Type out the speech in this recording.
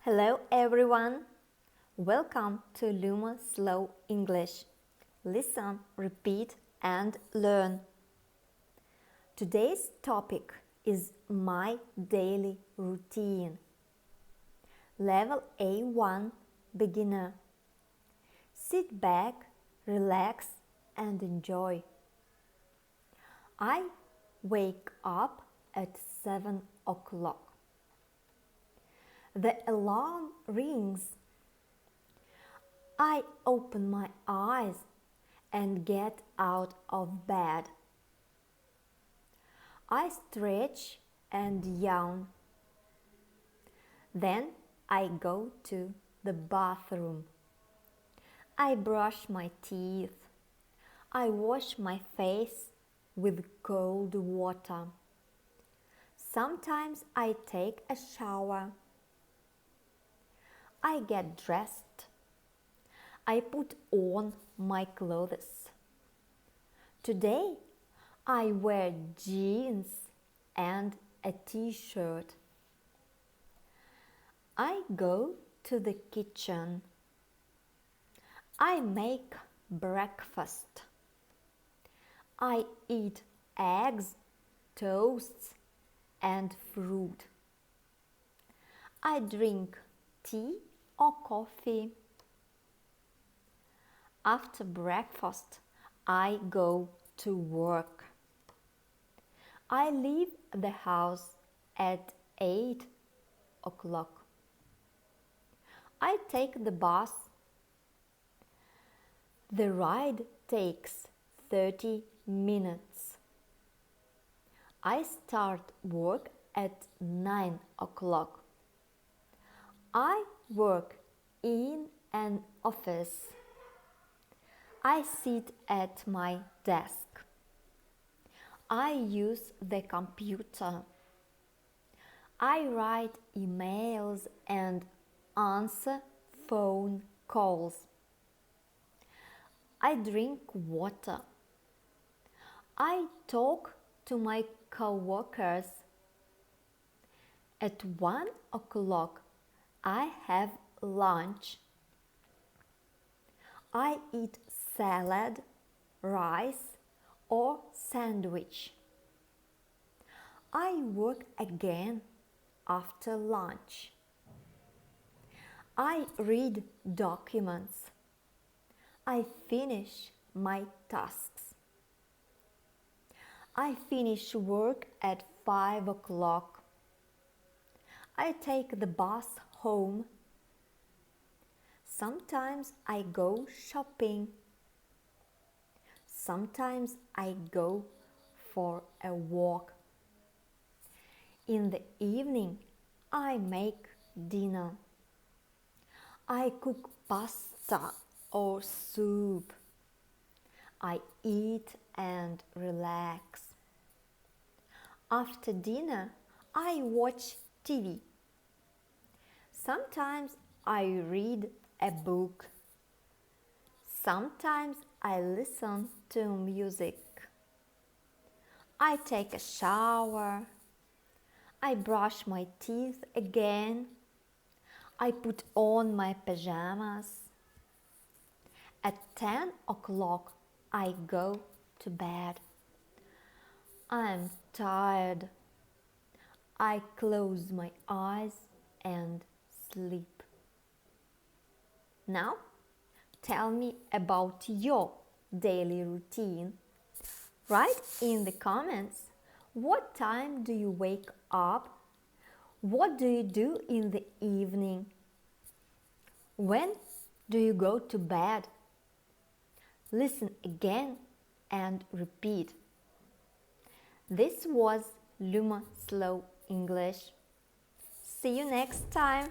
Hello everyone! Welcome to Luma Slow English. Listen, repeat and learn. Today's topic is my daily routine. Level A1 Beginner. Sit back, relax and enjoy. I wake up at 7 o'clock. The alarm rings. I open my eyes and get out of bed. I stretch and yawn. Then I go to the bathroom. I brush my teeth. I wash my face with cold water. Sometimes I take a shower. I get dressed. I put on my clothes. Today I wear jeans and a t-shirt. I go to the kitchen. I make breakfast. I eat eggs, toasts and fruit. I drink tea or coffee. After breakfast, I go to work. I leave the house at 8 o'clock. I take the bus. The ride takes 30 minutes. I start work at 9 o'clock. I work in an office. I sit at my desk. I use the computer. I write emails and answer phone calls. I drink water. I talk to my coworkers. At 1 o'clock, I have lunch. I eat salad, rice or sandwich. I work again after lunch. I read documents. I finish my tasks. I finish work at 5 o'clock. I take the bus home. Sometimes I go shopping. Sometimes I go for a walk. In the evening, I make dinner. I cook pasta or soup. I eat and relax. After dinner, I watch TV. Sometimes I read a book. Sometimes I listen to music. I take a shower. I brush my teeth again. I put on my pajamas. At 10 o'clock I go to bed. I'm tired. I close my eyes and sleep. Now, tell me about your daily routine. Write in the comments what time do you wake up? What do you do in the evening? When do you go to bed? Listen again and repeat. This was Luma Slow English. See you next time.